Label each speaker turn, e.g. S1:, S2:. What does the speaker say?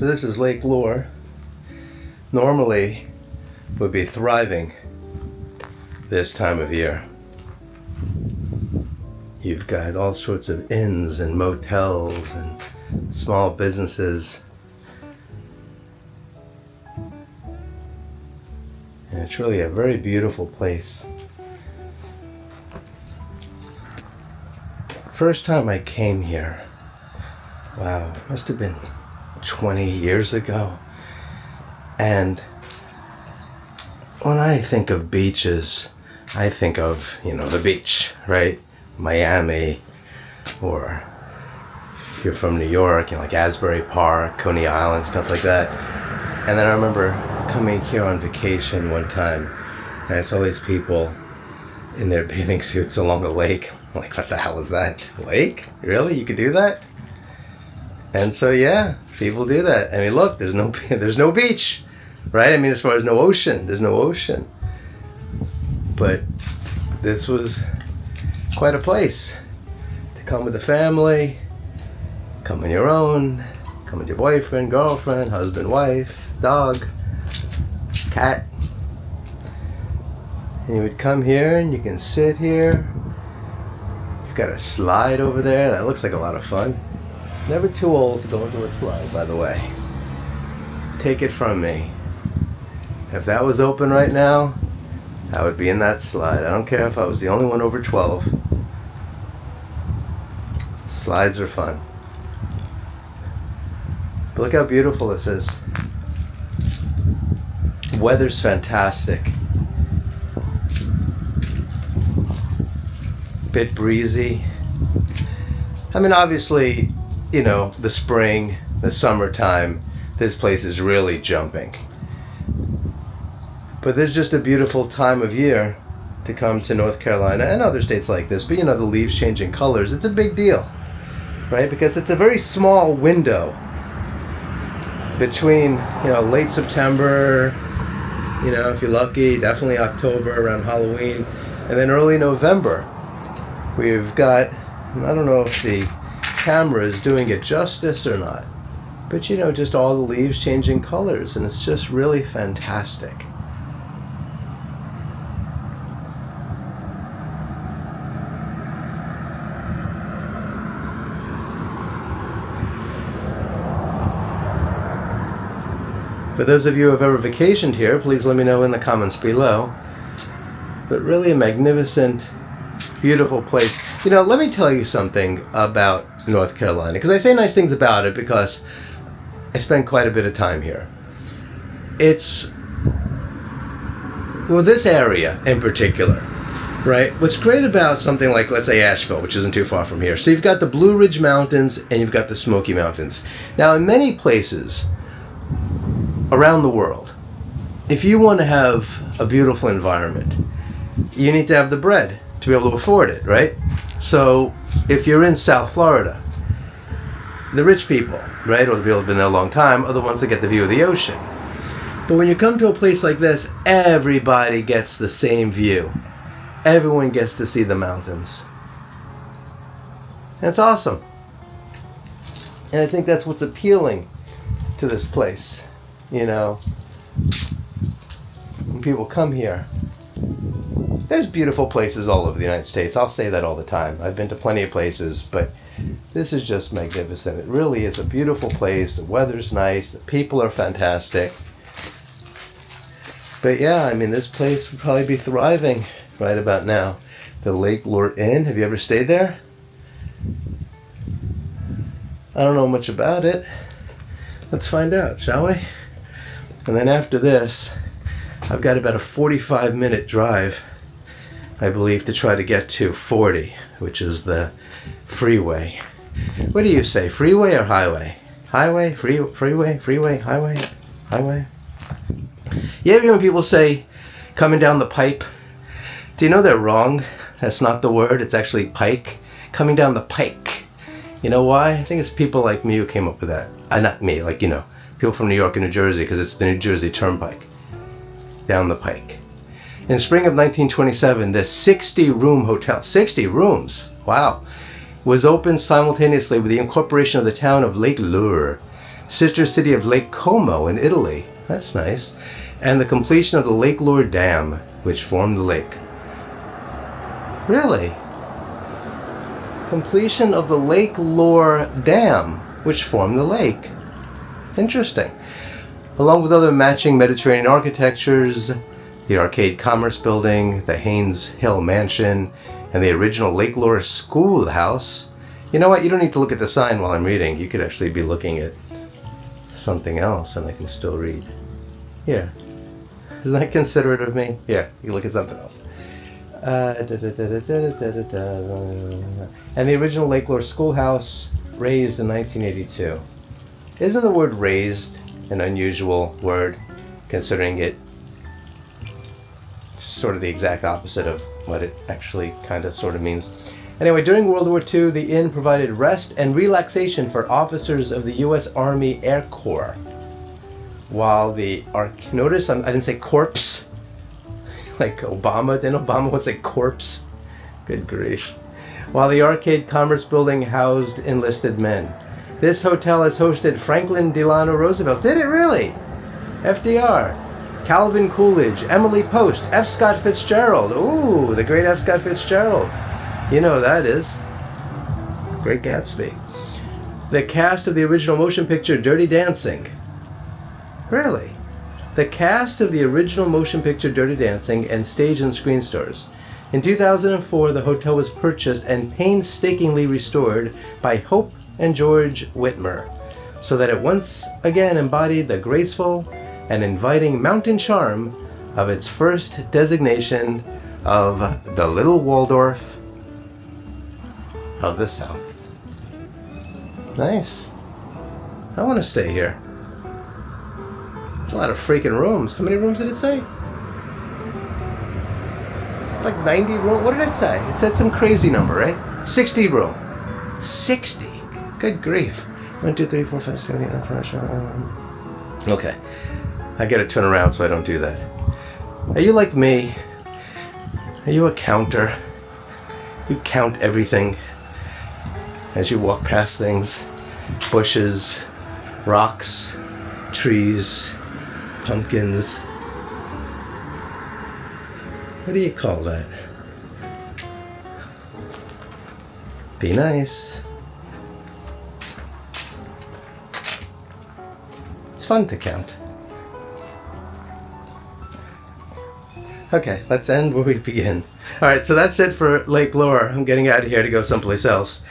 S1: So this is Lake Lure. Normally would be thriving this time of year. You've got all sorts of inns and motels and small businesses. And it's really a very beautiful place. First time I came here, wow, must have been 20 years ago. And when I think of beaches, I think of, the beach, right? Miami, or if you're from New York, like Asbury Park, Coney Island, stuff like that. And then I remember coming here on vacation one time, and I saw these people in their bathing suits along a lake. I'm like, what the hell is that? Lake? Really? You could do that? And so yeah, people do that. I mean, look, there's no beach, right? I mean, as far as there's no ocean. But this was quite a place to come with a family, come on your own, come with your boyfriend, girlfriend, husband, wife, dog, cat. And you would come here and you can sit here. You've got a slide over there. That looks like a lot of fun. Never too old to go into a slide, by the way. Take it from me. If that was open right now, I would be in that slide. I don't care if I was the only one over 12. Slides are fun. But look how beautiful this is. Weather's fantastic. Bit breezy. I mean, obviously, the spring, the summertime, this place is really jumping. But there's just a beautiful time of year to come to North Carolina and other states like this. But the leaves changing colors, it's a big deal, right? Because it's a very small window between, late September, if you're lucky, definitely October around Halloween, and then early November. We've got, I don't know if the camera is doing it justice or not, but just all the leaves changing colors, and it's just really fantastic. For those of you who have ever vacationed here, please let me know in the comments below. But really a magnificent, beautiful place. Let me tell you something about North Carolina, because I say nice things about it because I spend quite a bit of time here. It's, this area in particular, right? What's great about something like, let's say, Asheville, which isn't too far from here. So you've got the Blue Ridge Mountains and you've got the Smoky Mountains. Now, in many places around the world, if you want to have a beautiful environment, you need to have the bread to be able to afford it, right? So if you're in South Florida, the rich people, right, or the people who've been there a long time, are the ones that get the view of the ocean. But when you come to a place like this, everybody gets the same view. Everyone gets to see the mountains. And it's awesome. And I think that's what's appealing to this place. When people come here, there's beautiful places all over the United States. I'll say that all the time. I've been to plenty of places, but this is just magnificent. It really is a beautiful place. The weather's nice. The people are fantastic. But yeah, this place would probably be thriving right about now. The Lake Lure Inn. Have you ever stayed there? I don't know much about it. Let's find out, shall we? And then after this, I've got about a 45-minute drive, I believe, to try to get to 40, which is the freeway. What do you say, freeway or highway? Highway, freeway, highway? Yeah, when people say coming down the pipe, do you know they're wrong? That's not the word, it's actually pike. Coming down the pike. You know why? I think it's people like me who came up with that. Not me, people from New York and New Jersey, because it's the New Jersey Turnpike. Down the pike. In spring of 1927, the 60-room hotel, 60 rooms, wow, was opened simultaneously with the incorporation of the town of Lake Lure. sister city of Lake Como in Italy. That's nice. And the completion of the Lake Lure Dam, which formed the lake. Really? Completion of the Lake Lure Dam, which formed the lake. Interesting. Along with other matching Mediterranean architectures, the Arcade Commerce Building, the Haynes Hill Mansion, and the original Lake Lure Schoolhouse. You know what? You don't need to look at the sign while I'm reading. You could actually be looking at something else and I can still read. Here. Isn't that considerate of me? Here, you can look at something else. And the original Lake Lure Schoolhouse, raised in 1982. Isn't the word raised an unusual word, considering it's sort of the exact opposite of what it actually kind of sort of means? Anyway, during World War II, the inn provided rest and relaxation for officers of the U.S. Army Air Corps. While the notice I didn't say corpse, like Obama. Didn't Obama once say corpse? Good grief. While the Arcade Commerce Building housed enlisted men. This hotel has hosted Franklin Delano Roosevelt. Did it really? FDR, Calvin Coolidge, Emily Post, F. Scott Fitzgerald. Ooh, the great F. Scott Fitzgerald. You know who that is. Great Gatsby. The cast of the original motion picture Dirty Dancing. Really? The cast of the original motion picture Dirty Dancing and stage and screen stores. In 2004, the hotel was purchased and painstakingly restored by Hope and George Whitmer, so that it once again embodied the graceful and inviting mountain charm of its first designation of the Little Waldorf of the South. Nice. I want to stay here. It's a lot of freaking rooms. How many rooms did it say? It's like 90 rooms. What did it say? It said some crazy number, right? 60 room. 60. Good grief. 1, 2, 3, 4, 5, 6, 7, 8, 9, 10. Okay. I gotta turn around so I don't do that. Are you like me? Are you a counter? You count everything as you walk past things. Bushes, rocks, trees, pumpkins. What do you call that? Be nice. It's fun to count. Okay, let's end where we begin. Alright, so that's it for Lake Lure. I'm getting out of here to go someplace else.